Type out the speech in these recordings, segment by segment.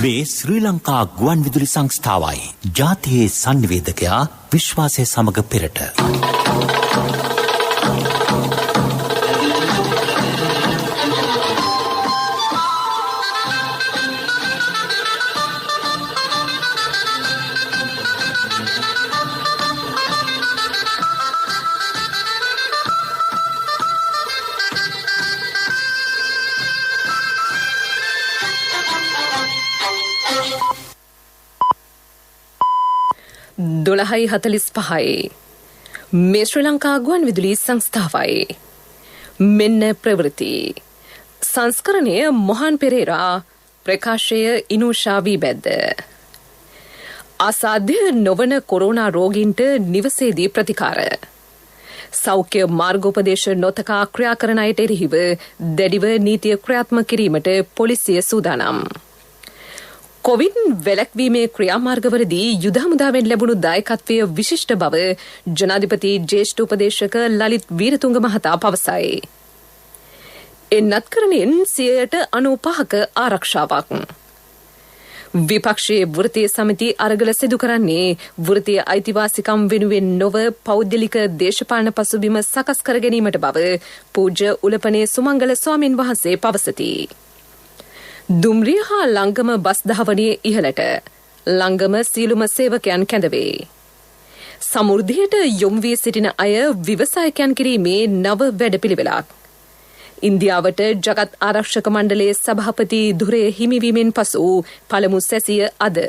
මේ ශ්‍රී ලංකා ගුවන් විදුලි සංස්ථාවයි. ජාතියේ සංනිවේදකයා විශ්වාසය සමග පෙරට. දොළහයි 45යි. මේ ශ්‍රී ලංකා ගුවන් විදුලි සංස්ථාවයි. මෙන්න ප්‍රවෘත්ති. සංස්කරණය මොහන් පෙරේරා, ප්‍රකාශය ඉනුෂා වීබැද්ද. අසාධ්‍ය නොවන කොරෝනා රෝගීන්ට නිවසේදී ප්‍රතිකාර. සෞඛ්‍ය මාර්ගෝපදේශ නොතකා ක්‍රියා කරන අයට එරෙහිව දැඩිව නීතිය ක්‍රියාත්මක කිරීමට පොලිසිය සූදානම්. කොවිඩ් වැළැක්වීමේ ක්‍රියාමාර්ගවලදී යුද හමුදාවෙන් ලැබුණු දායකත්වය විශිෂ්ට බව ජනාධිපති ජ්‍යෙෂ්ඨ උපදේශක ලලිත් වීරතුංග මහතා පවසයි. එන්නත්කරණයෙන් 95%ක ආරක්ෂාවක්. විපක්ෂයේ වෘත්තීය සමිති අරගල සිදු කරන්නේ වෘත්තීය අයිතිවාසිකම් වෙනුවෙන් නොව පෞද්ගලික දේශපාලන පසුබිම සකස් කර ගැනීමට බව පූජ්‍ය උලපනේ සුමංගල ස්වාමින් වහන්සේ පවසති. දුම්රිය හා ලංගම බස් ධාවනයේ ඉහළට ලංගම සියලුම සේවකයන් කැඳවේ. සමෘද්ධියට යොමු වී සිටින අය ව්‍යවසායකයන් කිරීමේ නව වැඩපිළිවෙලක්. ඉන්දියාවට ජගත් ආරක්ෂක මණ්ඩලයේ සභාපති ධුරය හිමිවීමෙන් පසු පළමු සැසිය අද.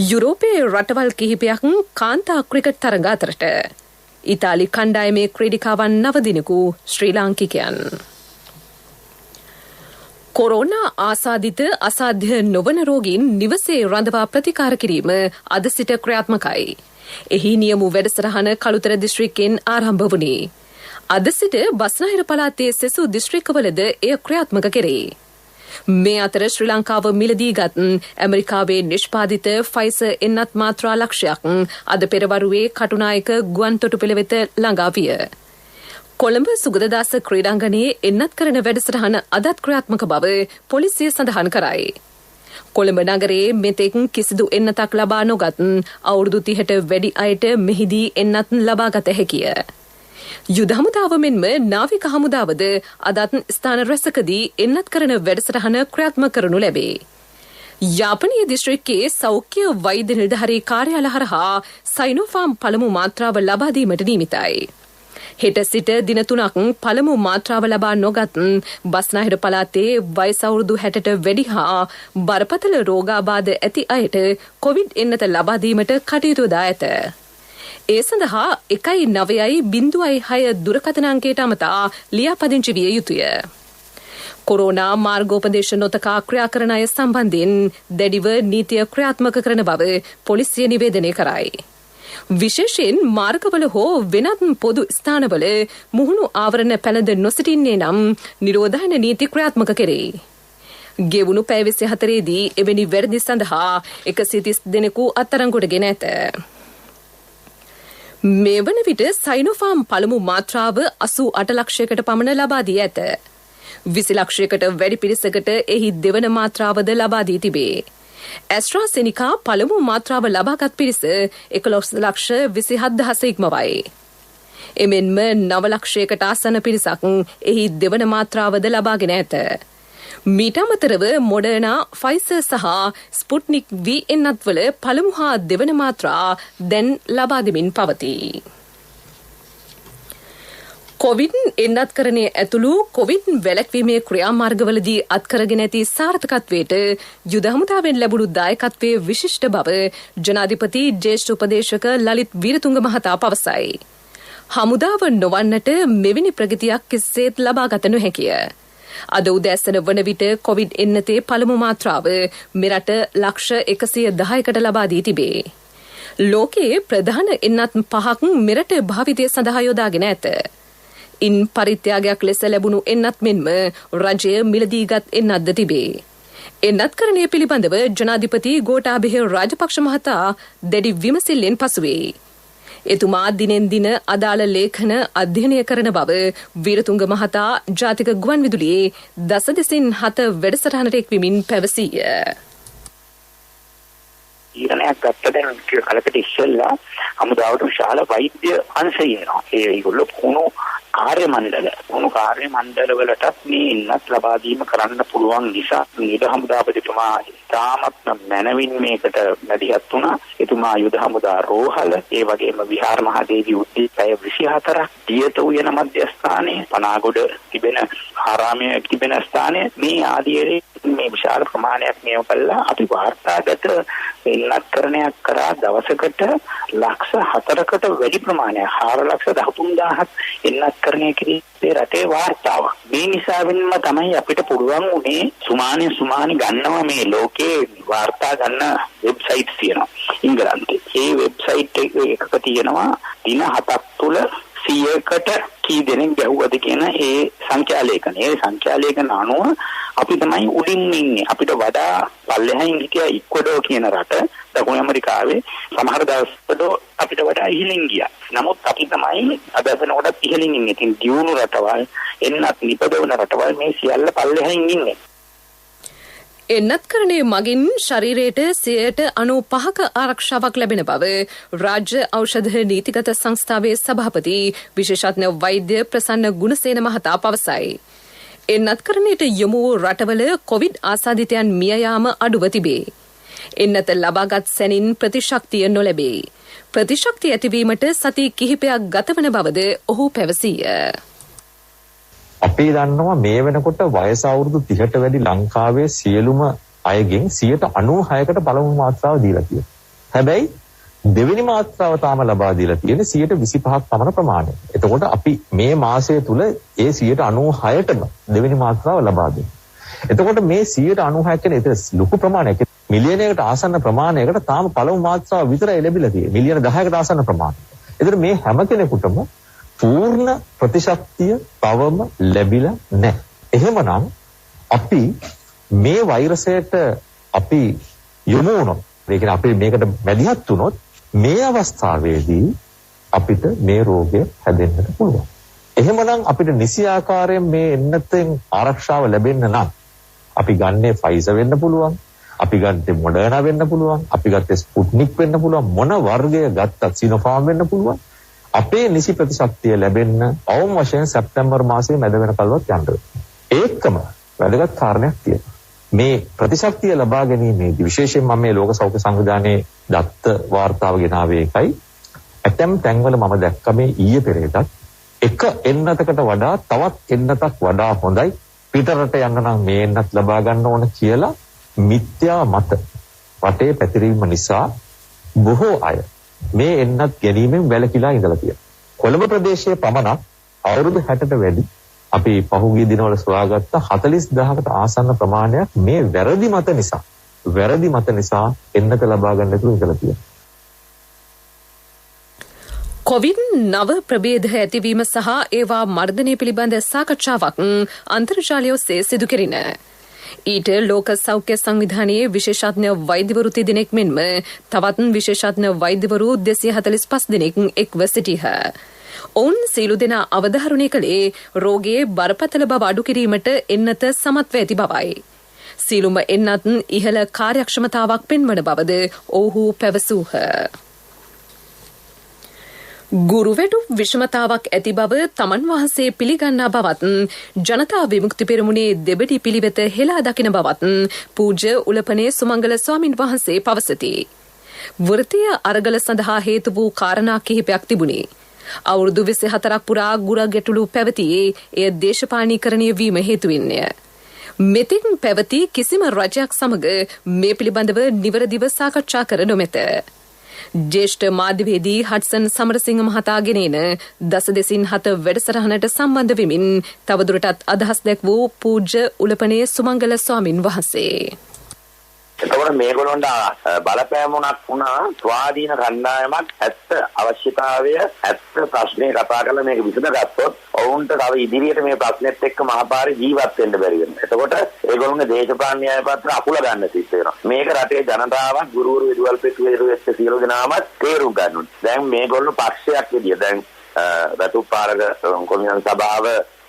යුරෝපයේ රටවල් කිහිපයක් කාන්තා ක්‍රිකට් තරඟ අතරට. ඉතාලි කණ්ඩායමේ ක්‍රීඩිකාවන් 9 දිනකු ශ්‍රී ලාංකිකයන්. කොරෝනා ආසාදිත අසාධ්‍ය නොවන රෝගීන් නිවසේ රඳවා ප්‍රතිකාර කිරීම අද සිට ක්‍රියාත්මකයි. එහි නියමු වැඩසටහන කළුතර දිස්ත්‍රික්කයෙන් ආරම්භ වුණේ. අද සිට බස්නාහිර පළාතේ සෙසු දිස්ත්‍රික්කවලද එය ක්‍රියාත්මක කෙරේ. මේ අතර ශ්‍රී ලංකාව මිලදීගත් ඇමරිකාවේ නිෂ්පාදිත ෆයිසර් එන්නත් මාත්‍රා ලක්ෂයක් අද පෙරවරුවේ කටුනායක ගුවන් තොටුපළ වෙත ළඟා විය. කොළඹ සුගතදාස ක්‍රීඩාංගණයේ එන්නත් කරන වැඩසටහන අදත් ක්‍රියාත්මක බව පොලිසිය සඳහන් කරයි. කොළඹ නගරයේ මෙතෙක් කිසිදු එන්නතක් ලබා නොගත් අවුරුදු 30ට වැඩි අයට මෙහිදී එන්නත් ලබා ගත හැකිය. යුද හමුදාව මෙන්ම නාවික හමුදාවද අදත් ස්ථාන රැසකදී එන්නත් කරන වැඩසටහන ක්‍රියාත්මක කරනු ලැබේ. යාපනීය දිස්ත්‍රික්කයේ සෞඛ්‍ය වෛද්‍ය නිලධාරී කාර්යාල හරහා සයිනෝෆාම් පළමු මාත්‍රාව ලබා දීමට නියමිතයි. හෙට සිට දින 3ක් පළමු මාත්‍රාව ලබා නොගත් බස්නාහිර පළාතේ වයස අවුරුදු 60ට වැඩි හා බරපතල රෝගාබාධ ඇති අයට කොවිඩ් එන්නත ලබා දීමට කටයුතු දා ඇත. ඒ සඳහා 1906 දුරකථන අංකයට අමතා ලියාපදිංචි විය යුතුය. කොරෝනා මාර්ගෝපදේශ නොතකා ක්‍රියා කරන අය සම්බන්ධයෙන් දැඩිව නීතිය ක්‍රියාත්මක කරන බව පොලිසිය නිවේදනය කරයි. විශේෂයෙන් මාර්ගවල හෝ වෙනත් පොදු ස්ථානවල මුහුණු ආවරණ පැළඳ නොසිටින්නේ නම් නිරෝධායන නීති ක්‍රියාත්මක කෙරේ. ගෙවුණු පැය 24දී එවැනි වැරදි සඳහා 130 දෙනෙකු අත්අඩංගුවට ගෙන ඇත. මේ වන විට සයිනෝෆාම් පළමු මාත්‍රාව 88 ලක්ෂයකට පමණ ලබා දී ඇත. 20 ලක්ෂයකට වැඩි පිරිසකට එහි දෙවන මාත්‍රාවද ලබා දී තිබේ. ඇස්ට්‍රාසෙනිකා පළමු මාත්‍රාව ලබාගත් පිරිස 11 ලක්ෂ 27,000 ඉක්මවයි. එමෙන්ම 9 ලක්ෂයකට ආසන්න පිරිසක් එහි දෙවන මාත්‍රාවද ලබාගෙන ඇත. මීට අමතරව මොඩර්නා, ෆයිසර් සහ ස්පුට්නික් V එන්නත්වල පළමු හා දෙවන මාත්‍රා දැන් ලබා දෙමින් පවතී. කොවිඩ් එන්නත්කරණය ඇතුළු කොවිඩ් වැළැක්වීමේ ක්‍රියාමාර්ගවලදී අත්කරගෙන ඇති සාර්ථකත්වයට යුද හමුදාවෙන් ලැබුණු දායකත්වයේ විශිෂ්ට බව ජනාධිපති ජ්‍යෙෂ්ඨ උපදේශක ලලිත් වීරතුංග මහතා පවසයි. හමුදාව නොවන්නට මෙවැනි ප්‍රගතියක් කිසිසේත් ලබා ගත නොහැකිය. අද උදෑසන වන විට කොවිඩ් එන්නතේ පළමු මාත්‍රාව මෙරට ලක්ෂ 110කට ලබා දී තිබේ. ලෝකයේ ප්‍රධාන එන්නත් 5ක් මෙරට භාවිතය සඳහා යොදාගෙන ඇත. ඉන් පරිත්‍යාගයක් ලෙස ලැබුණු එන්නත් මෙන්ම රජය මිලදීගත් එන්නත්ද තිබේ. එන්නත්කරණය පිළිබඳව ජනාධිපති ගෝඨාභය රාජපක්ෂ මහතා දැඩි විමසිල්ලෙන් පසුවේ. එතුමා දිනෙන් දින අදාළ ලේඛන අධ්‍යයනය කරන බව වීරතුංග මහතා ජාතික ගුවන් විදුලියේ 10/7 වැඩසටහනට එක්වමින් පැවසීය. තීරණයක් ගත්ත දැන් කලකට ඉස්සෙල්ලා හමුදාවට විශාල වෛද්‍ය අංශය ඉන්නවා. ඒගොල්ලෝ කාර්ය මණ්ඩල වලටත් මේ ඉන්නත් ලබා දීම කරන්න පුළුවන් නිසා නිද හමුදාපතිතුමා තාමත් මනවින් මේකට මැදිහත් වුණා. එතුමා යුද හමුදා රෝහල, ඒ වගේම විහාර මහදේවී උද්දීපය 24ක්, දියත උයන මධ්‍යස්ථානයේ, පනාගොඩ තිබෙන ආරාමයේ තිබෙන ස්ථානයේ මේ ආදී මේ විශාල ප්‍රමාණයක් නියම කළා. අපි වාර්තාගත ඉලක්කරණයක් කරා දවසකට ලක්ෂ 4කට වැඩි ප්‍රමාණයක් 4,13,000ක් ඉලක්කරණය කිරීමේ රටේ වාර්තාවක්. මේ නිසාවෙන්ම තමයි අපිට පුළුවන් උනේ සුමානේ ගන්නවා මේ ලෝකේ වාර්තා ගන්න වෙබ්සයිට්ස් තියෙනවා ඉංග්‍රීසියෙන්. ඒ වෙබ්සයිට් එකක තියෙනවා දින 7ක් තුල 100කට කී දෙනෙක් ගැහුවද කියන ඒ සංඛ්‍යාලේඛන. ඒ සංඛ්‍යාලේඛන අනුව අපි තමයි උඩින් ඉන්නේ. අපිට වඩා පල්ලෙහායින් හිටිය ඉක්වඩෝ කියන රට දකුණු ඇමරිකාවේ සමහර දවස්වල අපිට වඩා ඉහළින් ගියා. නමුත් අපි තමයි අද වෙනකොටත් ඉහළින් ඉන්නේ. ඉතින් දියුණු රටවල් එන්නත් නිපදවන රටවල් මේ සියල්ල පල්ලෙහායින් ඉන්නේ. එන්නත්කරණය මගින් ශරීරයට 95% ආරක්ෂාවක් ලැබෙන බව රාජ්‍ය ඖෂධ නීතිගත සංස්ථාවේ සභාපති විශේෂඥ වෛද්‍ය ප්‍රසන්න ගුණසේන මහතා පවසයි. එන්නත්කරණයට යොමු වූ රටවල කොවිඩ් ආසාදිතයන් මිය යාම අඩුව තිබේ. එන්නත ලබාගත් සැනින් ප්‍රතිශක්තිය නොලැබේ. ප්‍රතිශක්තිය ඇතිවීමට සති කිහිපයක් ගතවන බවද ඔහු පැවසීය. අපි දන්නවා මේ වෙනකොට වයස අවුරුදු 30ට වැඩි ලංකාවේ සියලුම අයගෙන් 96%කට පළමු මාත්‍රාව දීලා තියෙනවා. හැබැයි දෙවෙනි මාත්‍රාව තාම ලබා දීලා තියෙන්නේ 25%ක් පමණ ප්‍රමාණය. එතකොට අපි මේ මාසය තුල ඒ 96%ටම දෙවෙනි මාත්‍රාව ලබා දෙනවා. එතකොට මේ 96% කියන්නේ ඒක ලොකු ප්‍රමාණයක්. මිලියනයකට ආසන්න ප්‍රමාණයකට තාම පළමු මාත්‍රාව විතරයි ලැබිලා තියෙන්නේ. මිලියන 10කට ආසන්න ප්‍රමාණයක්. එතකොට මේ හැම කෙනෙකුටම පූර්ණ ප්‍රතිශක්තිය තවම ලැබිලා නැහැ. එහෙමනම් අපි මේ වෛරසයට අපි යොමු වුණොත්, ඒ කියන්නේ අපි මේකට මැදිහත් වුණොත් මේ අවස්ථාවේදී අපිට මේ රෝගය හැදෙන්නට පුළුවන්. එහෙමනම් අපිට නිසි ආකාරයෙන් මේ එන්නතෙන් ආරක්ෂාව ලැබෙන්න නම් අපි ගන්නේ ෆයිසර් වෙන්න පුළුවන්, අපි ගත්තේ මොඩර්නා වෙන්න පුළුවන්, අපි ගත්තේ ස්පුට්නික් වෙන්න පුළුවන්, මොන වර්ගය ගත්තත් සිනෝෆාර්ම් වෙන්න පුළුවන්. අපේ නිසි ප්‍රතිශක්තිය ලැබෙන්න අවම වශයෙන් සැප්තැම්බර් මාසයේ මැද වෙනකල්වත් යන්න වෙනවා. ඒකම වැදගත් කාරණයක් තියෙනවා. මේ ප්‍රතිශක්තිය ලබා ගැනීමේදී විශේෂයෙන් මම මේ ලෝක සෞඛ්‍ය සංවිධානයේ දත්ත වාර්තාව ගෙනාවේ එකයි. ඇතැම් තැන්වල මම දැක්ක මේ ඊයේ පෙරේදත් එක එන්නතකට වඩා තවත් එන්නතක් වඩා හොඳයි පිටරට යන්න නම් මේ එන්නත් ලබා ගන්න ඕන කියලා මිත්‍යා මත රටේ පැතිරීම නිසා බොහෝ අය මේ එන්නත් ගැනීමෙන් වැළකීලා ඉඳලා තියෙනවා. කොළඹ ප්‍රදේශයේ පමණක් අවුරුදු 60ට වැඩි අපි පහුගිය දිනවල සොයාගත්ත 40000කට ආසන්න ප්‍රමාණයක් මේ වැරදි මත නිසා එන්නත ලබා ගන්න නැතුව ඉඳලා තියෙනවා. කොවිඩ් 9 ප්‍රභේද ඇතිවීම සහ ඒවා මර්ධනය පිළිබඳ සාකච්ඡාවක් අන්තර්ජාලය ඔස්සේ සිදු කෙරින. ඊට ලෝක සෞඛ්‍ය සංවිධානයේ විශේෂඥ වෛද්‍යවරු 30 දෙනෙක් මෙන්ම තවත් විශේෂඥ වෛද්‍යවරු 245 දෙනෙක් එක්ව සිටිහ. ඔවුන් සියලු දෙනා අවධාරණය කළේ රෝගයේ බරපතල බව අඩු කිරීමට එන්නත සමත්ව ඇති බවයි. සියලුම එන්නත් ඉහළ කාර්යක්ෂමතාවක් පෙන්වන බවද ඔවුහු පැවසූහ. ගුරුවැඩු විෂමතාවක් ඇති බව තමන් වහන්සේ පිළිගන්නා බවත් ජනතා විමුක්ති පෙරමුණේ දෙබඩි පිළිවෙත හෙලා දකින බවත් පූජ්‍ය උලපනේ සුමංගල ස්වාමින් වහන්සේ පවසති. වෘත්තීය අරගල සඳහා හේතු වූ කාරණා කිහිපයක් තිබුණේ. අවුරුදු 24ක් පුරා ගුර ගැටලු පැවතියේ එය දේශපාලනීකරණය වීම හේතුවෙන්ය. මෙතෙක් පැවති කිසිම රජයක් සමග මේ පිළිබඳව නිවැරදිව සාකච්ඡා කර නොමැත. ජ්‍යෙෂ්ඨ මාධ්‍යවේදී හඩ්සන් සමරසිංහ මහතා ගෙනෙන 10/7 වැඩසටහනට සම්බන්ධ වෙමින් තවදුරටත් අදහස් දැක් වූ පූජ්‍ය උලපනේ සුමංගල ස්වාමින් වහන්සේ. එතකොට මේගොල්ලන්ට බලපෑමක් වුණා ස්වාධීන කණ්ඩායමක් ඇත්ත අවශ්‍යතාවය ඇත්ත ප්‍රශ්නේ කතා කරලා මේක විසඳගත්තොත් ඔවුන්ට තව ඉදිරියට මේ ප්‍රශ්නෙත් එක්ක මහපාරේ ජීවත් වෙන්න බැරි වෙනවා. එතකොට ඒගොල්ලෝගේ දේශපාලන න්‍යාය පත්‍ර අකුල ගන්න සිද්ධ වෙනවා. මේක රටේ ජනතාවක් ගුරුවරු විදුහල් පෙට්ටිවල වෙච්ච සියලු දෙනාම තේරුම් ගන්න ඕනේ. දැන් මේගොල්ලෝ පක්ෂයක් විදිය දැන් රතුපාරක කොමියන් සභාව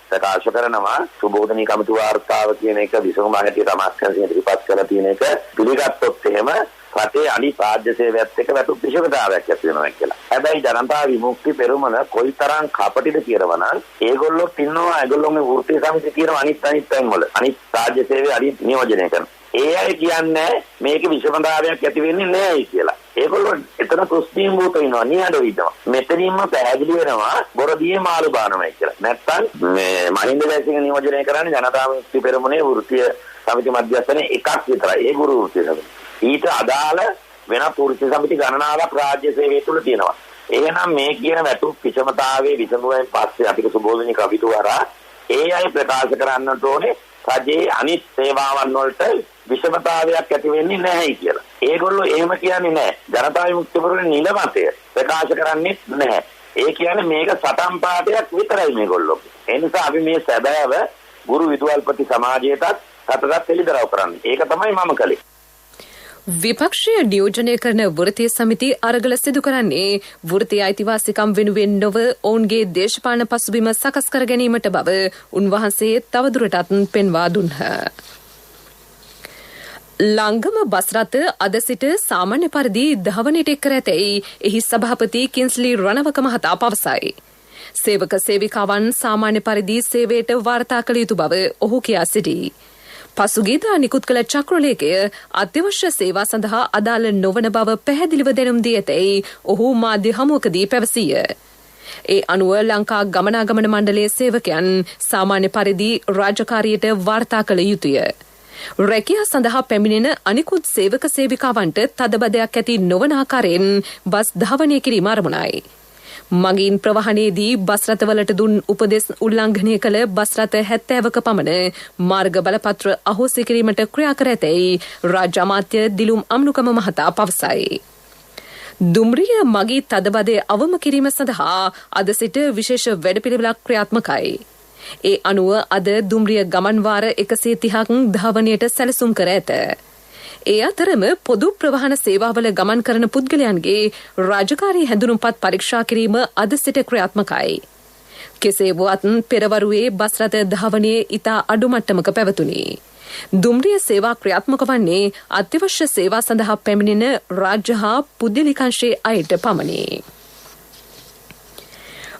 ප්‍රකාශ කරනවා සුබෝධනී කමිටු වාර්තාව කියන එක විසඳුම හැටියට අමාත්‍යාංශයෙන් ඉදිරිපත් කරලා තියෙන එක පිළිගත්තොත් එහෙම රටේ අනිත් රාජ්‍ය සේවයත් එක්ක වැටුප් විෂමතාවයක් ඇති වෙනවා කියලා. හැබැයි ජනතා විමුක්ති පෙරමුණ කොයිතරම් කපටිද කියනවා නම් ඒගොල්ලෝ ඉන්නවා ඒගොල්ලෝගේ වෘත්තීය සමිතිය කියනවා අනිත් තැන් වල අනිත් රාජ්‍ය සේවය අනිත් නියෝජනය කරනවා. ඒ අය කියන්නේ මේක විෂමතාවයක් ඇති වෙන්නේ නැහැ කියලා. ඒගොල්ලෝ එතන කුස්තියෙන් බූත වෙනවා නියඩෝ ඉන්නවා. මෙතනින්ම පැහැදිලි වෙනවා බොරදියේ මාළු බානවා කියලා. නැත්තම් මේ මහින්ද දැසික නියෝජනය කරන්නේ ජනතා විමුක්ති පෙරමුණේ වෘත්තීය සමිති මධ්‍යස්ථානයේ එකක් විතරයි. ඒ ගුරු වෘත්තීය සමිතිය. ඊට අදාළ වෙනත් වෘත්තීය සමිති ගණනාවක් රාජ්‍ය සේවය තුළ තියෙනවා. එහෙනම් මේ කියන වැටුප් විෂමතාවයේ විසඳුමෙන් පස්සේ අපිට සුබෝධනි කවිතුවරා ඒ අය ප්‍රකාශ කරන්නට ඕනේ රජයේ අනිත් සේවාවන් වලට විෂමතාවයක් ඇති වෙන්නේ නැහැ කියලා. ඒගොල්ලෝ එහෙම කියන්නේ නැහැ. ජනතා විමුක්ති පෙරමුණේ නිල මතය ප්‍රකාශ කරන්නේ නැහැ. ඒ කියන්නේ මේක සටන් පාඨයක් විතරයි මේගොල්ලෝ. ඒ නිසා අපි මේ සැබෑව ගුරු විදුහල්පති සමාජයටත් සතතත් එළිදරව් කරන්නේ. ඒක තමයි මම කළේ. විපක්ෂය නියෝජනය කරන වෘත්තීය සමිති අරගල සිදු කරන්නේ වෘත්තීය අයිතිවාසිකම් වෙනුවෙන් නොව ඔවුන්ගේ දේශපාලන පසුබිම සකස් කර ගැනීමට බව උන්වහන්සේ තවදුරටත් පෙන්වා දුන්හ. ලංගම බස් රථ අද සිට සාමාන්‍ය පරිදි ධාවනයට එක් කර ඇතැයි එහි සභාපති කින්ස්ලි රණවක මහතා පවසයි. සේවක සේවිකාවන් සාමාන්‍ය පරිදි සේවයට වාර්තා කළ යුතු බව ඔහු කියා සිටී. පසුගියදා නිකුත් කළ චක්‍රලේඛය අත්‍යවශ්‍ය සේවා සඳහා අදාළ නොවන බව පැහැදිලිව දැනුම් දී ඇතැයි ඔහු මාධ්‍ය හමුවකදී පැවසීය. ඒ අනුව ලංකා ගමනාගමන මණ්ඩලයේ සේවකයන් සාමාන්‍ය පරිදි රාජකාරියට වාර්තා කළ යුතුය. රැකියා සඳහා පැමිණෙන අනිකුත් සේවක සේවිකාවන්ට තදබදයක් ඇති නොවන ආකාරයෙන් බස් ධාවනය කිරීම අරමුණයි. මගින් ප්‍රවාහනයේදී බස් රථවලට දුන් උපදෙස් උල්ලංඝනය කළ බස් රථ 70ක පමණ මාර්ග බලපත්‍ර අහෝසි කිරීමට ක්‍රියා කර ඇතැයි රාජ්‍ය අමාත්‍ය දිලුම් අම්නුකම මහතා පවසයි. දුම්රිය මගී තදබදය අවම කිරීම සඳහා අද සිට විශේෂ වැඩපිළිවෙලක් ක්‍රියාත්මකයි. ඒ අනුව අද දුම්රිය ගමන් වාර 130ක් ධාවනයට සැලසුම් කර ඇත. ඒ අතරම පොදු ප්‍රවාහන සේවාවල ගමන් කරන පුද්ගලයන්ගේ රාජකාරී හැඳුනුම්පත් පරීක්ෂා කිරීම අද සිට ක්‍රියාත්මකයි. කෙසේ වුවත් පෙරවරුවේ බස් රථ ධාවනයේ ඉතා අඩු මට්ටමක පැවතුණි. දුම්රිය සේවා ක්‍රියාත්මක වන්නේ අත්‍යවශ්‍ය සේවා සඳහා පැමිණෙන රාජ්‍ය හා පුද්ගලිකංශයේ අයට පමණි.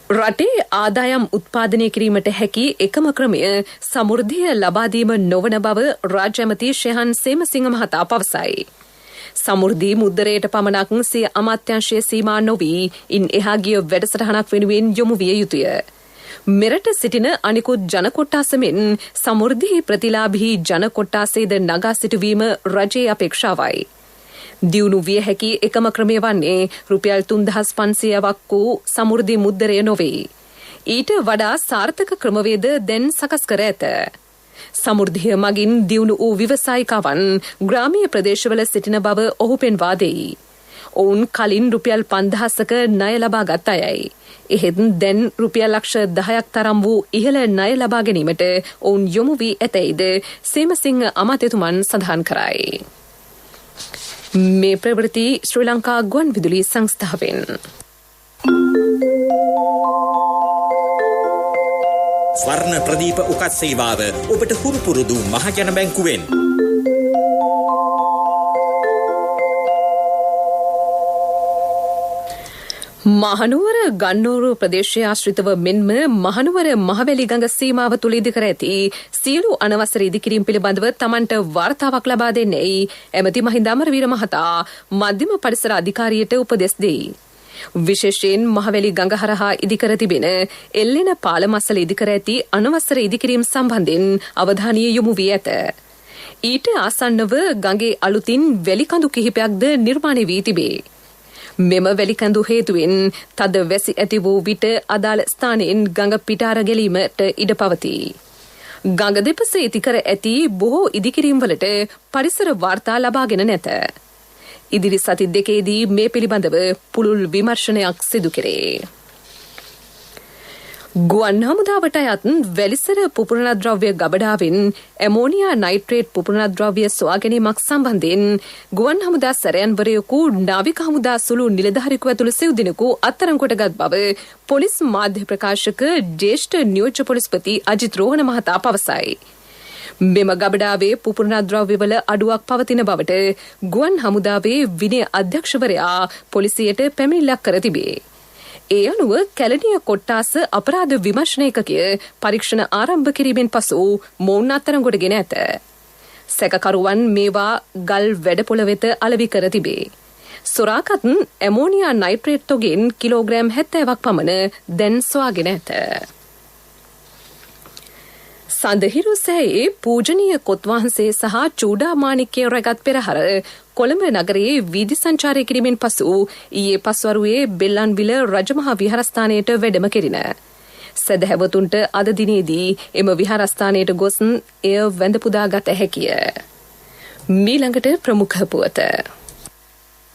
රටේ ආදායම් උත්පාදනය කිරීමට හැකි එකම ක්‍රමය සමෘද්ධිය ලබාදීම නොවන බව රාජ්‍ය ඇමති ශෙහන් සේමසිංහ මහතා පවසයි. සමෘද්ධි මුද්දරයට පමණක් සිය අමාත්‍යංශයේ සීමා නොවී ඉන් එහා ගිය වැඩසටහනක් වෙනුවෙන් යොමු විය යුතුය. මෙරට සිටින අනිකුත් ජන කොට්ටාස මෙන් සමෘද්ධි ප්‍රතිලාභී ජන කොට්ටාසේද නගා සිටුවීම රජයේ අපේක්ෂාවයි. දියුණු විය හැකි එකම ක්‍රමය වන්නේ රුපියල් 3500ක් වූ සමෘද්ධි මුද්දරය නොවේ. ඊට වඩා සාර්ථක ක්‍රමවේද දැන් සකස් කර ඇත. සමෘද්ධිය මගින් දියුණු වූ ව්‍යවසායිකවන් ග්‍රාමීය ප්‍රදේශවල සිටින බව ඔහු පෙන්වා දෙයි. ඔවුන් කලින් රුපියල් 5000ක ණය ලබාගත් අයයි. එහෙත් දැන් රුපියල් ලක්ෂ 10ක් තරම් වූ ඉහළ ණය ලබා ගැනීමට ඔවුන් යොමු වී ඇතැයිද සේමසිංහ අමාත්‍යතුමන් සඳහන් කරයි. මේ ප්‍රවෘත්ති ශ්‍රී ලංකා ගුවන් විදුලි සංස්ථාවෙන්. ස්වර්ණ ප්‍රදීප උකත් සේවාව ඔබට හුරු පුරුදු මහජන බැංකුවෙන්. මහනුවර ගන්නෝරු ප්‍රදේශයේ ආශ්‍රිතව මෙන්ම මහනුවර මහවැලි ගඟ සීමාව තුල ඉදිකර ඇති සියලු අනවසර ඉදිකිරීම් පිළිබඳව තමන්ට වාර්තාවක් ලබා දෙන්නේයි එමෙති මහින්ද අමරවීර මහතා මධ්‍යම පරිසර අධිකාරියට උපදෙස් දෙයි. විශේෂයෙන් මහවැලි ගඟ හරහා ඉදිකර තිබෙන එල්ලෙන පාලම අසල ඉදිකර ඇති අනවසර ඉදිකිරීම් සම්බන්ධයෙන් අවධානය යොමු වී ඇත. ඊට ආසන්නව ගඟේ අලුතින් වැලි කඳු කිහිපයක්ද නිර්මාණය වී තිබේ. මෙම වැලිකඳු හේතුවෙන් තද වැසි ඇති වූ විට අදාළ ස්ථානයෙන් ගඟ පිටාර ගැලීමට ඉඩ පවතී. ගඟ දෙපස ඉදිකර ඇති බොහෝ ඉදිකිරීම් වලට පරිසර වාර්තා ලබාගෙන නැත. ඉදිරි සති දෙකේදී මේ පිළිබඳව පුළුල් විමර්ශනයක් සිදු කෙරේ. ගුවන් හමුදාවට අයත් වැලිසර පුපුරණද්‍රව්‍ය ගබඩාවෙන් ඇමෝනියා නයිට්‍රේට් පුපුරණද්‍රව්‍ය සොයා ගැනීමක් සම්බන්ධයෙන් ගුවන් හමුදා සැරයන්වරයෙකු නාවික හමුදා සුළු නිලධාරිකු ඇතුළු සිව් දෙනෙකු අත්අඩංගුවටගත් බව පොලිස් මාධ්‍ය ප්‍රකාශක ජ්‍යෙෂ්ඨ නියෝජ්‍ය පොලිස්පති අජිත් රෝහණ මහතා පවසයි. මෙම ගබඩාවේ පුපුරණ ද්‍රව්‍යවල අඩුවක් පවතින බවට ගුවන් හමුදාවේ විනය අධ්‍යක්ෂවරයා පොලිසියට පැමිණිල්ලක් කර තිබේ. ඒ අනුව කැලණිය කොට්ටාස අපරාධ විමර්ශන ඒකකය පරීක්ෂණ ආරම්භ කිරීමෙන් පසු මොවුන් අත්අඩංගුවට ගෙන ඇත. සැකකරුවන් මේවා ගල් වැඩපොළ වෙත අලෙවි කර තිබේ. සොරාකත් ඇමෝනියා නයිට්‍රේට් තොගෙන් කිලෝග්‍රෑම් 70ක් පමණ දැන් සොයාගෙන ඇත. සඳහිරු සෑයේ පූජනීය කොත්වහන්සේ සහ චූඩාමාණික්‍ය රැගත් පෙරහර කොළඹ නගරයේ වීදි සංචාරය කිරීමෙන් පසු ඊයේ පස්වරුවේ බෙල්ලන්විල රජමහා විහාරස්ථානයට වැඩම කෙරින. සදහැවතුන්ට අද දිනේදී එම විහාරස්ථානයට ගොස් එය වැඳ පුදා ගත හැකිය. මීළඟට ප්‍රමුඛ පුවත.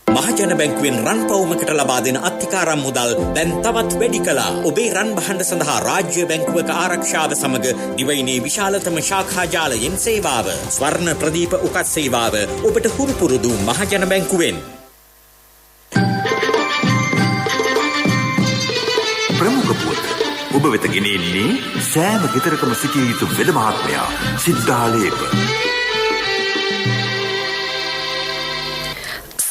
මහජන බැංකුවෙන් රන් පවුමකට ලබා දෙන අත්තිකාරම් මුදල් දැන් තවත් වැඩි කළා. ඔබේ රන් බහඬ සඳහා රාජ්‍ය බැංකුවක ආරක්ෂාව සමග දිවයිනේ විශාලතම ශාඛා ජාලයෙන් සේවාව. ස්වර්ණ ප්‍රදීප උකත් සේවාව ඔබට හුරු පුරුදු මහජන බැංකුවෙන්. ප්‍රමුඛ පුවත ඔබ වෙත ගෙනෙන්නේ සෑම ගෙදරකම සිටිය යුතු වෙද මහත්මයා සිද්ධාලේප.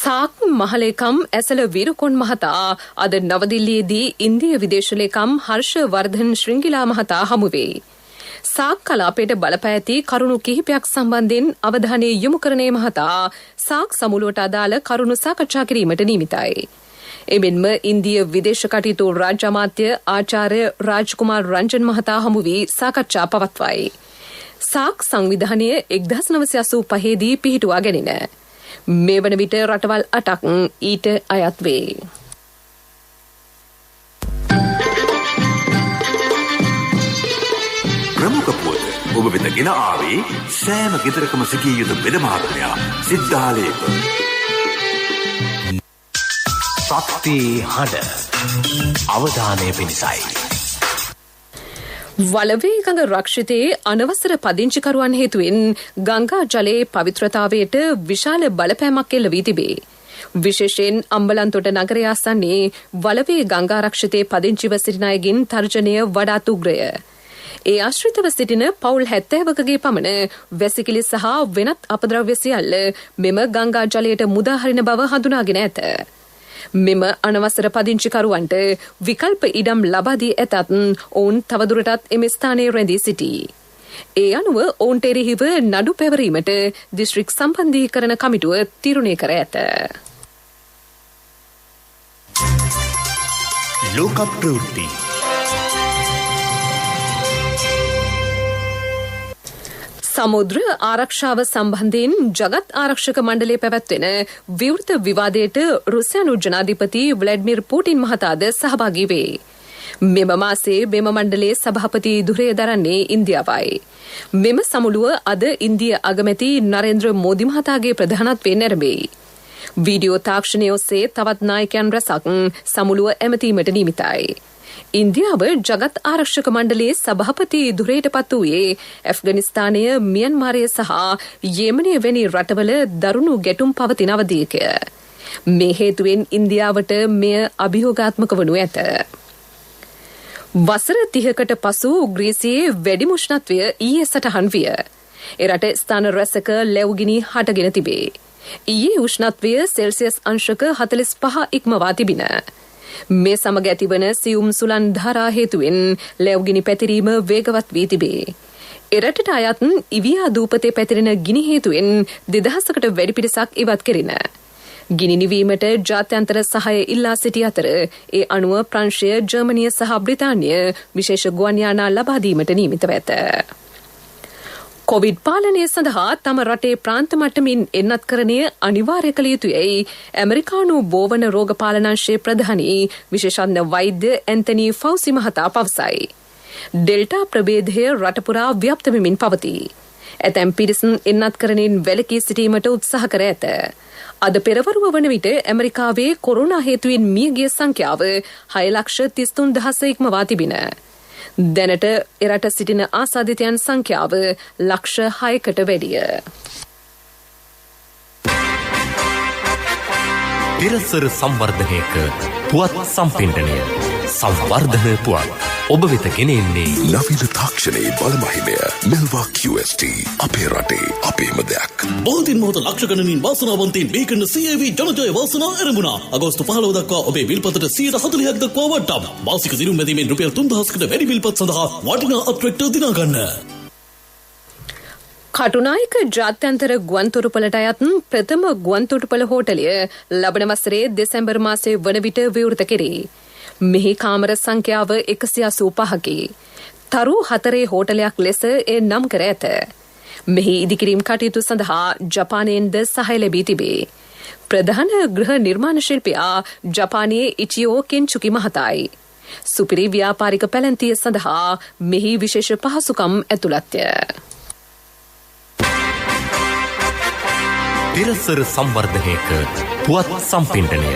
සාක් මහලේකම් ඇසල විරුකොන් මහතා අද නවදිල්ලියේදී ඉන්දිය විදේශ ලේකම් හර්ෂ වර්ධන් ශ්‍රිංගිලා මහතා හමු වේ. සාක් කලාපයට බලපෑති කරුණු කිහිපයක් සම්බන්ධයෙන් අවධානය යොමු කරන මහතා සාක් සමුළුවට අදාළ කරුණු සාකච්ඡා කිරීමට නියමිතයි. එමෙන්ම ඉන්දිය විදේශ කටයුතු රාජ්‍ය අමාත්‍ය ආචාර්ය රාජ්කුමාර් රංජන් මහතා හමු වී සාකච්ඡා පවත්වයි. සාක් සංවිධානය 1985 දී පිහිටුවා ගැනින. මේ වන විට රටවල් 8ක් ඊට අයත් වේ. ප්‍රමුඛ පුවත ඔබ වෙත ගෙන ආවේ සෑම ගෙදරකම සිටිය යුතු වෙද මහත්මයා සිද්ධාලේප. ශක්ති හඬ අවධානය පිණිසයි. වලවේ ගඟ රක්ෂිතයේ අනවසර පදිංචිකරුවන් හේතුවෙන් ගංගා ජලයේ පවිත්‍රතාවයට විශාල බලපෑමක් එල්ල වී තිබේ. විශේෂයෙන් අම්බලන්තොට නගරය ආසන්නයේ වලවේ ගංගාරක්ෂිතයේ පදිංචිව සිටින අයගෙන් තර්ජනය වඩාත් උග්‍රය. ඒ ආශ්‍රිතව සිටින පවුල් 70කගේ පමණ වැසිකිලි සහ වෙනත් අපද්‍රව්‍ය සියල්ල මෙම ගංගා ජලයට මුදා හරින බව හඳුනාගෙන ඇත. මෙම අනවසර පදිංචිකරුවන්ට විකල්ප ඉඩම් ලබා දී ඇතත් ඔවුන් තවදුරටත් එම ස්ථානයේ රැඳී සිටී. ඒ අනුව ඔවුන්ට එරෙහිව නඩු පැවරීමට දිස්ත්‍රික් සම්බන්ධීකරණ කමිටුව තීරණය කර ඇත. ලෝක ප්‍රවෘත්ති. සමුද්‍ර ආරක්ෂාව සම්බන්ධයෙන් ජගත් ආරක්ෂක මණ්ඩලය පැවැත්වෙන විවෘත විවාදයට රුසියානු ජනාධිපති ව්ලාඩිමිර් පුටින් මහතාද සහභාගී වේ. මෙම මාසයේ මෙම මණ්ඩලයේ සභාපති ධුරය දරන්නේ ඉන්දියාවයි. මෙම සමුළුව අද ඉන්දිය අගමැති නරේන්ද්‍ර මෝදි මහතාගේ ප්‍රධානත්වයෙන් නැරඹේ. වීඩියෝ තාක්ෂණය ඔස්සේ තවත් නායකයන් රැසක් සමුළුව ඇමතීමට නියමිතයි. ඉන්දියාව ජගත් ආරක්ෂක මණ්ඩලයේ සභාපති ධුරයට පත් වූයේ ඇෆ්ගනිස්තානය, මියන්මාරය සහ යෙමනය වැනි රටවල දරුණු ගැටුම් පවතින අවධියක. මේ හේතුවෙන් ඉන්දියාවට මෙය අභියෝගාත්මක වනු ඇත. වසර 30කට පසු ග්‍රීසියේ වැඩිම උෂ්ණත්වය ඊයේ සටහන් විය. එරට ස්ථාන රැසක ලැබුගිනි හටගෙන තිබේ. ඊයේ උෂ්ණත්වය සෙල්සියස් අංශක 45 ඉක්මවා තිබින. මේ සමග ඇතිවන සියුම් සුළං ධාරා හේතුවෙන් ලැබුගිනි පැතිරීම වේගවත් වී තිබේ. එරටට අයත් ඉවියා දූපතේ පැතිරෙන ගිනි හේතුවෙන් 2000කට වැඩි පිරිසක් ඉවත් කෙරින. ගිනි නිවීමට ජාත්‍යන්තර සහාය ඉල්ලා සිටි අතර ඒ අනුව ප්‍රංශය, ජර්මනිය සහ බ්‍රිතාන්‍ය විශේෂ ගුවන් යානා ලබා දීමට නියමිතව ඇත. කොවිඩ් පාලනය සඳහා තම රටේ ප්‍රාන්ත මට්ටමින් එන්නත්කරණය අනිවාර්ය කළ යුතුයයි ඇමරිකානු බෝවන රෝග පාලනංශයේ ප්‍රධානී විශේෂඥ වෛද්‍ය ඇන්තනි ෆෞසි මහතා පවසයි. ඩෙල්ටා ප්‍රභේදය රට පුරා ව්‍යාප්ත වෙමින් පවතී. ඇතැම් පිරිස් එන්නත්කරණයෙන් වැළකී සිටීමට උත්සාහ කර ඇත. අද පෙරවරුව වන විට ඇමරිකාවේ කොරෝනා හේතුවෙන් මියගිය සංඛ්‍යාව 6,33,000 ඉක්මවා තිබින. දැනට එරට සිටින ආසාදිතයන් සංඛ්‍යාව 6,00,000කට වැඩිය. පිරසර සංවර්ධනයක පුවත් සම්පින්ඩනය සංවර්ධන පුවත් ඔබ වෙත ගෙනෙන්නේ නවීන තාක්ෂණයේ බලමහිමය මෙල්වා QST අපේ රටේ අපේම දෙයක්. බෝධින් මොහොත ලක්ෂ ගණනින් වාසනාවන්තයින් මේ කරන CAV ජනජය වාසනාව ආරම්භුණා. අගෝස්තු 15 දක්වා ඔබේ විල්පතට 40%ක් දක්වා වට්ටම්. මාසික දිනුම් මැදීමෙන් රුපියල් 3000කට වැඩි විල්පත් සඳහා වටිනා අත්‍රැක්ටර් දිනා ගන්න. කටුනායක ජාත්‍යන්තර ගුවන්තොටුපළට අයත් ප්‍රථම ගුවන්තොටුපළ හෝටලය ලබන වසරේ දෙසැම්බර් මාසයේ වන විට විවෘත කෙරේ. මෙහි කාමර සංඛ්‍යාව 185කි. තරු 4 හෝටලයක් ලෙස නම් කර ඇත. මෙහි ඉදිකිරීම් කටයුතු සඳහා ජපානයෙන්ද සහාය ලැබී තිබේ. ප්‍රධාන ගෘහ නිර්මාණ ශිල්පියා ජපානයේ ඉචියෝ කෙන්චුකි මහතායි. සුපිරි ව්‍යාපාරික පැලැන්තිය සඳහා මෙහි විශේෂ පහසුකම් ඇතුළත්ය. පෙරසර සංවර්ධනයක පුවත් සම්පින්ඩනය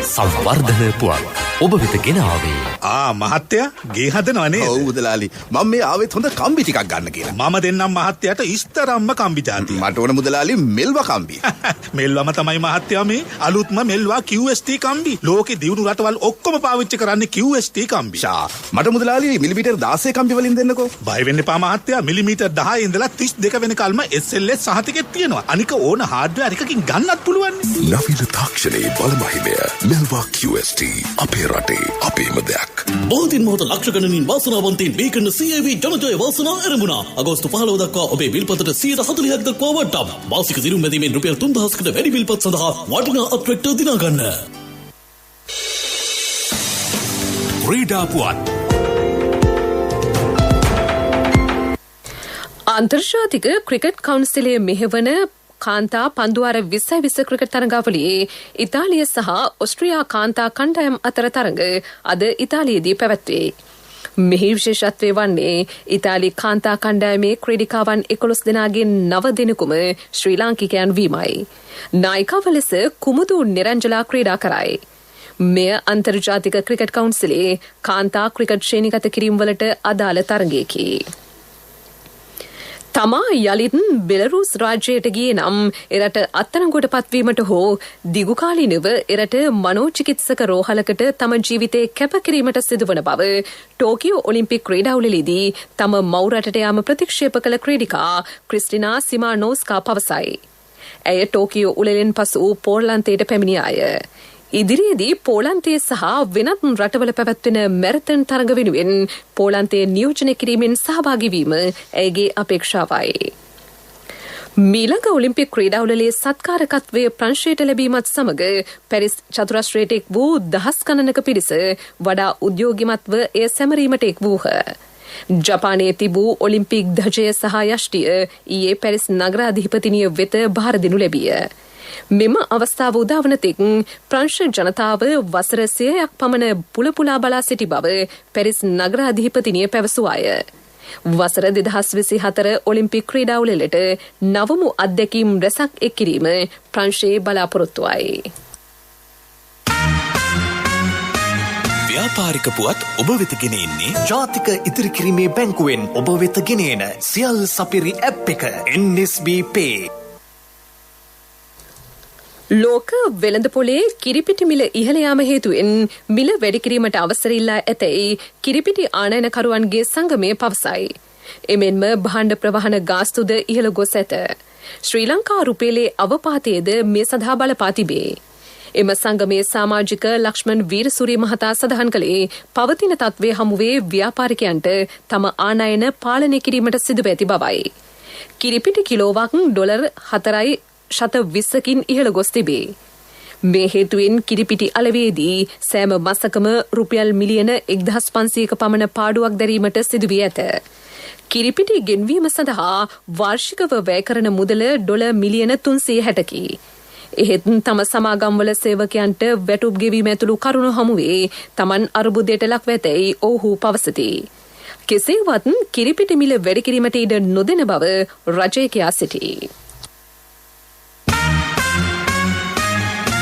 සංවර්ධන පුවත් ඔබ වෙත ගෙන ආවේ. මහත්තයා ගේ හදනවනේ. ඔව් මුදලාලි. මම මේ ආවෙත් හොඳ කම්බි ටිකක් ගන්න කියලා. මම දෙන්නම් මහත්තයාට ඉස්තරම්ම කම්බි જાති. මට ඕන මුදලාලි මෙල්වා කම්බි. මෙල්වම තමයි මහත්තයා මේ අලුත්ම මෙල්වා QST කම්බි. ලෝකේ දියුණු රටවල් ඔක්කොම පාවිච්චි කරන්නේ QST කම්බි. මට මුදලාලි මිලිමීටර් 16 කම්බි වලින් දෙන්නකෝ. බය වෙන්න එපා මහත්තයා. මිලිමීටර් 10 ඉඳලා 32 වෙනකල්ම SLS සහතිකෙත් තියෙනවා. අනික ඕන හાર્ඩ්වෙයාර් එකකින් ගන්නත් පුළුවන්. නවීන තාක්ෂණයේ බලමහිමය මෙල්වා QST අපේ රටේ අපේම දෙයක්. බෝධින් මොහොත ලක්ෂ ගණනින් වාසනාවන්තයින් මේ කරන CAV ජනජය වාසනාව ආරම්භුණා. අගෝස්තු 15 දක්වා ඔබේ විල්පතට 40%ක් දක්වා වට්ටම්. මාසික දිනුම් මැදීමෙන් රුපියල් 3000කට වැඩි විල්පත් සඳහා වටිනා අත්‍රැක්ටර් දිනා ගන්න. ක්‍රීඩා පුවත් අන්තර්ජාතික ක්‍රිකට් කවුන්සිලයේ මෙහෙවන කාන්තා පන්දුවාර 20 ක්‍රිකට් තරඟාවලියේ ඉතාලිය සහ ඔස්ට්‍රියා කාන්තා කණ්ඩායම් අතර තරඟ අද ඉතාලියේදී පැවැත්වේ. මෙහි විශේෂත්වය වන්නේ ඉතාලි කාන්තා කණ්ඩායමේ ක්‍රීඩිකාවන් 11 දෙනාගෙන් 9 දෙනෙකුම ශ්‍රී ලාංකිකයන් වීමයි. නායිකාව ලෙස කුමුදු නිරංජලා ක්‍රීඩා කරයි. මෙය අන්තර්ජාතික ක්‍රිකට් කවුන්සිලයේ කාන්තා ක්‍රිකට් ශ්‍රේණිගත කිරීම වලට අදාළ තරඟයකි. තමා යළිත් බෙලරුස් රාජ්‍යයට ගියේ නම් එරට අත්අඩංගුවට පත්වීමට හෝ දිගුකාලීනව එරට මනෝචිකිත්සක රෝහලකට තම ජීවිතේ කැපකිරීමට සිදුවන බව ටෝකියෝ ඔලිම්පික් ක්‍රීඩාවලියේදී තම මව් රටට යාම ප්‍රතික්ෂේප කළ ක්‍රීඩිකා ක්‍රිස්ටිනා සිමානෝස්කා පවසයි. ඇය ටෝකියෝ උළෙලෙන් පසු පෝලන්තයට පැමිණියාය. ඉදිරියේදී පෝලන්තයේ සහ වෙනත් රටවල පැවැත්වෙන මැරතන් තරඟ වෙනුවෙන් පෝලන්තයේ නියෝජනය කිරීමෙන් සහභාගී වීම ඇයගේ අපේක්ෂාවයි. මීළඟ ඔලිම්පික් ක්‍රීඩාවලියේ සත්කාරකත්වය ප්‍රංශයට ලැබීමත් සමග පැරිස් චතුරස්‍රයට එක් වූ දහස් ගණනක පිරිස වඩා උද්‍යෝගිමත්ව එය සැමරීමට එක් වූහ. ජපානයේ තිබූ ඔලිම්පික් ධජය සහ යෂ්ටිය ඊයේ පැරිස් නගරාධිපතිනිය වෙත බාර දෙනු ලැබිය. මෙම අවස්ථාව උදාවන තෙක් ප්‍රංශ ජනතාව වසර 100ක් පමණ පුලපුලා බලා සිටි බව පැරිස් නගරාධිපතිනිය පැවසුවාය. වසර 2024 ඔලිම්පික් ක්‍රීඩාවලියට නවමු අත්දැකීම් රැසක් එක් කිරීම ප්‍රංශයේ බලාපොරොත්තුවයි. ව්‍යාපාරික පුවත් ඔබ වෙත ගෙන එන්නේ ජාතික ඉතිරි කිරීමේ බැංකුවෙන් ඔබ වෙත ගෙන එන සියල් සපිරි ඇප් එක NSB Pay. ලෝක වෙළඳ පොලේ කිරිපිටි මිල ඉහළ යාම හේතුවෙන් මිල වැඩි කිරීමට අවසර ඉල්ලා ඇතැයි කිරිපිටි ආනයනකරුවන්ගේ සංගමය පවසයි. එමෙන්ම භාණ්ඩ ප්‍රවාහන ගාස්තුද ඉහළ ගොස් ඇත. ශ්‍රී ලංකා රුපියලේ අවපාතයේද මේ සඳහා බලපා තිබේ. එම සංගමේ සමාජික ලක්ෂ්මන් වීරසූරිය මහතා සඳහන් කළේ පවතින තත්ත්වයේ හමුවේ ව්‍යාපාරිකයන්ට තම ආනයන පාලනය කිරීමට සිදුව ඇති බවයි. කිරිපිටි කිලෝවක් ඩොලර් 4.20කින් ඉහළ ගොස් තිබේ. මේ හේතුවෙන් කිරිපිටි අලවේදී සෑම මාසකම රුපියල් මිලියන 1500ක පමණ පාඩුවක් දැරීමට සිදුවී ඇත. කිරිපිටි ගෙන්වීම සඳහා වාර්ෂිකව වැය කරන මුදල ඩොලර් මිලියන 360කි. එහෙත් තම සමාගම්වල සේවකයන්ට වැටුප් ගෙවීම ඇතුළු කරුණු හමුවේ තමන් අර්බුදයට ලක්ව ඇතැයි ඔවුහු පවසති. කෙසේවත් කිරිපිටි මිල වැඩි කිරීමට ඉඩ නොදෙන බව රජය කියා සිටී.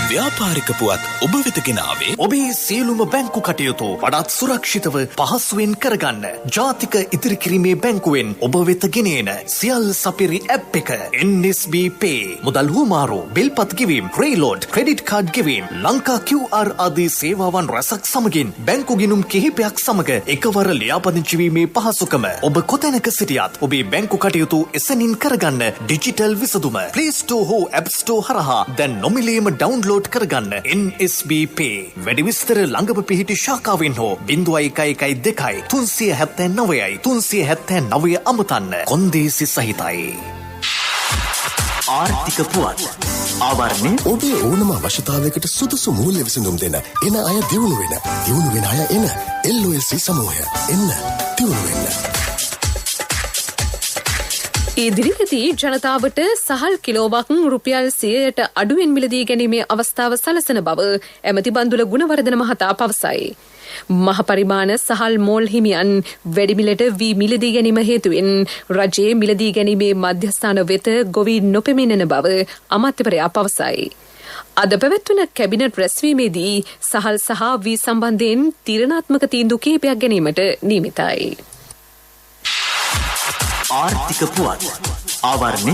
ව්‍යාපාරික පුවත් ඔබ වෙත ගෙනාවේ ඔබේ සියලුම බැංකු කටයුතු වඩාත් සුරක්ෂිතව පහසුවෙන් කරගන්න ජාතික ඉදිරිකිරීමේ බැංකුවෙන් ඔබ වෙත ගෙනෙන සියල් සපිරි ඇප් එක NSB Pay මුදල් හුමාරු බිල්පත් ගෙවීම ක්‍රේලෝඩ් ක්‍රෙඩිට් කාඩ් ගෙවීම ලංකා QR ආදී සේවාවන් රැසක් සමගින් බැංකු ගිණුම් කිහිපයක් සමග එකවර ලියාපදිංචි වීමේ පහසුකම ඔබ කොතැනක සිටියත් ඔබේ බැංකු කටයුතු එසැනින් කරගන්න ඩිජිටල් විසඳුම Play Store හෝ App Store හරහා දැන් නොමිලේම ඩවුන්ලෝඩ් කරගන්න NSB Pay වැඩි විස්තර ළඟම පිහිටි ශාඛාවෙන් හෝ 0112 379 379 අමතන්න කොන්දේසි සහිතයි ආර්ථික පුවත් ආවරණය ඔබේ ඕනම අවශ්‍යතාවයකට සුදුසු මූල්‍ය විසඳුම් දෙන එන අය දියුණු වෙන අය එන LOLC සමූහය එන්න දියුණු වෙන්න ඉදිරියේදී ජනතාවට සහල් කිලෝවක් රුපියල් 100ට අඩුවෙන් මිලදී ගැනීමේ අවස්ථාව සලසන බව ඇමති බන්දුල ගුණවර්ධන මහතා පවසයි. මහ පරිමාණ සහල් මෝල් හිමියන් වැඩි මිලට වී මිලදී ගැනීම හේතුවෙන් රජයේ මිලදී ගැනීමේ මධ්‍යස්ථාන වෙත ගොවි නොපෙමිණෙන බව අමාත්‍යවරයා පවසයි. අද පැවැත්වන කැබිනට් රැස්වීමේදී සහල් සහ වී සම්බන්ධයෙන් තීරණාත්මක තීන්දුව කිහිපයක් ගැනීමට නියමිතයි. ආර්ථික පුවත් ආවරණය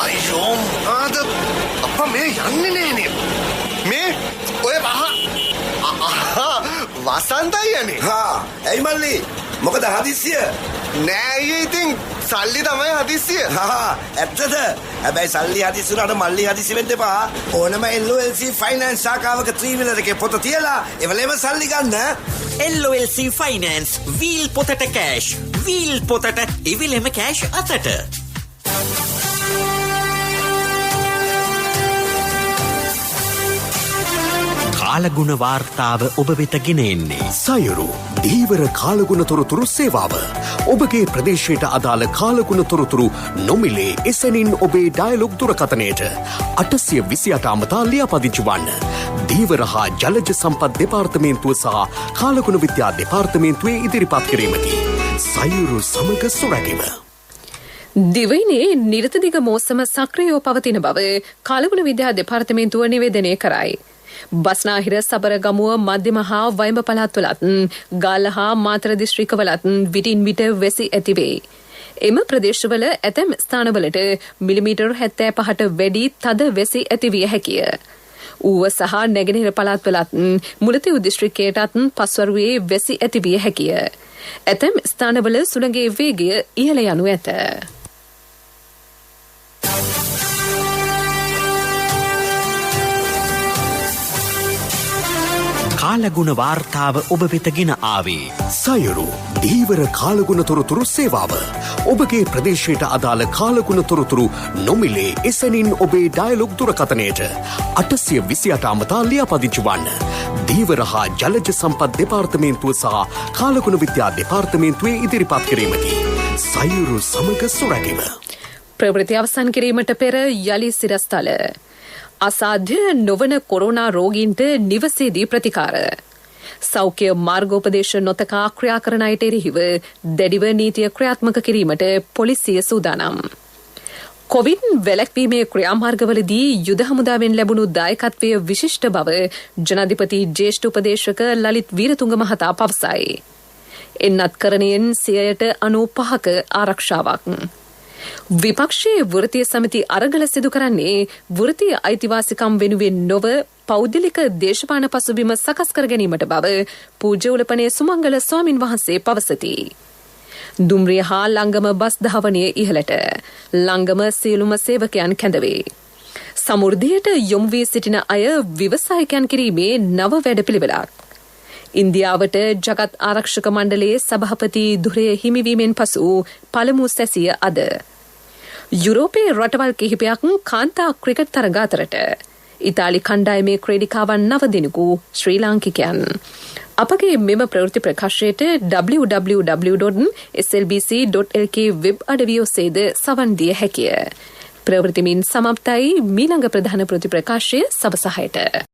අයියෝ ආද අප්පා මේ යන්නේ නෑනේ මේ ඔය වසන්තයි යන්නේ ඇයි මල්ලි මොකද හදිස්සිය නෑ අයියේ ඉතින් සල්ලි තමයි හදිස්සිය ඇත්තද හැබැයි සල්ලි හදිස්සි වුණාට මල්ලි හදිස්සි වෙන්න එපා ඕනම LOLC ෆයිනෑන්ස් ශාඛාවක 3 wheeler එකේ පොත තියලා එවලේම සල්ලි ගන්න LOLC ෆයිනෑන්ස් වීල් පොතට කෑෂ් වීල් පොතට ඉවිලෙම කෑෂ් අතට කාලගුණ වාර්තාව ඔබ වෙත ගෙන එන්නේ සයුරු දීවර කාලගුණ තොරතුරු සේවාව ඔබගේ ප්‍රදේශයට අදාළ කාලගුණ තොරතුරු නොමිලේ එසැනින් ඔබේ ඩයලොග් දුරකථනයට 828 අමතා ලියාපදිංචි වන්න දීවර හා ජලජ සම්පත් දෙපාර්තමේන්තුව සහ කාලගුණ විද්‍යා දෙපාර්තමේන්තුවේ ඉදිරිපත් කිරීමකි සයුරු සමග සොරැකීම දිවයිනේ නිරතදිග මෝසම සක්‍රියව පවතින බව කාලගුණ විද්‍යා දෙපාර්තමේන්තුව නිවේදනය කරයි. බස්නාහිර සබරගමුව මධ්‍යම හා වයඹ පළාත්වලත් ගාල්ල හා මාතර දිස්ත්‍රික්කවලත් විටින් විට වැසි ඇතිවේ. එම ප්‍රදේශවල ඇතැම් ස්ථානවලට මිලිමීටර් 75ට වැඩි තද වැසි ඇතිවිය හැකිය. ඌව සහ නැගෙනහිර පළාත්වලත් මුලතිව් දිස්ත්‍රික්කයටත් පස්වරුවේ වැසි ඇතිවිය හැකිය. ඇතැම් ස්ථානවල සුළඟේ වේගය ඉහළ යනු ඇත. කාලගුණ වාර්තාව ඔබ වෙතගෙන ආවේ සයුරු දීවර කාලගුණ තොරතුරු සේවාව ඔබගේ ප්‍රදේශයට අදාළ කාලගුණ තොරතුරු නොමිලේ එසැනින් ඔබේ ඩයලොග් දුරකථනයට 828 අමතා ලියාපදිංචි වන්න දීවර හා ජලජ සම්පත් දෙපාර්තමේන්තුව සහ කාලගුණ විද්‍යා දෙපාර්තමේන්තුවේ ඉදිරිපත් කිරීමකි සයුරු සමග සොරැකීම ප්‍රවෘත්ති අවසන් කිරීමට පෙර යලි සිරස්තල අසාධ්‍ය නොවන කොරෝනා රෝගීන්ට නිවසේදී ප්‍රතිකාර. සෞඛ්‍ය මාර්ගෝපදේශ නොතකා ක්‍රියා කරන අයට එරෙහිව දැඩිව නීතිය ක්‍රියාත්මක කිරීමට පොලිසිය සූදානම්. කොවිඩ් වැළැක්වීමේ ක්‍රියාමාර්ගවලදී යුද හමුදාවෙන් ලැබුණු දායකත්වය විශිෂ්ට බව ජනාධිපති ජ්‍යෙෂ්ඨ උපදේශක ලලිත් වීරතුංග මහතා පවසයි. එන්නත් කරණයෙන් 95% ආරක්ෂාවක්. විපක්ෂයේ වෘත්තීය සමිති අරගල සිදු කරන්නේ වෘත්තීය අයිතිවාසිකම් වෙනුවෙන් නොව පෞද්ගලික දේශපාලන පසුබිම සකස් කර ගැනීමට බව පූජ්‍ය උලපනේ සුමංගල ස්වාමින් වහන්සේ පවසති. දුම්රිය හා ලංගම බස් ධාවනය ඉහළට ලංගම සියලුම සේවකයන් කැඳවේ. සමෘද්ධියට යොමු වී සිටින අය ව්‍යවසායකයන් කිරීමේ නව වැඩපිළිවෙලක්. ඉන්දියාවට ජගත් ආරක්ෂක මණ්ඩලයේ සභාපති ධුරය හිමිවීමෙන් පසු පළමු සැසිය අද. යුරෝපයේ රටවල් කිහිපයක් කාන්තා ක්‍රිකට් තරග අතරට. ඉතාලි කණ්ඩායමේ ක්‍රීඩිකාවන් 9 දෙනෙකු ශ්‍රී ලාංකිකයන්. අපගේ මෙම ප්‍රවෘත්ති ප්‍රකාශයට www.slbc.lk වෙබ් අඩවිය ඔස්සේද සවන් දිය හැකිය. ප්‍රවෘත්තිමින් සමප්තයි මීළඟ ප්‍රධාන ප්‍රවෘත්ති ප්‍රකාශය සවස 6ට.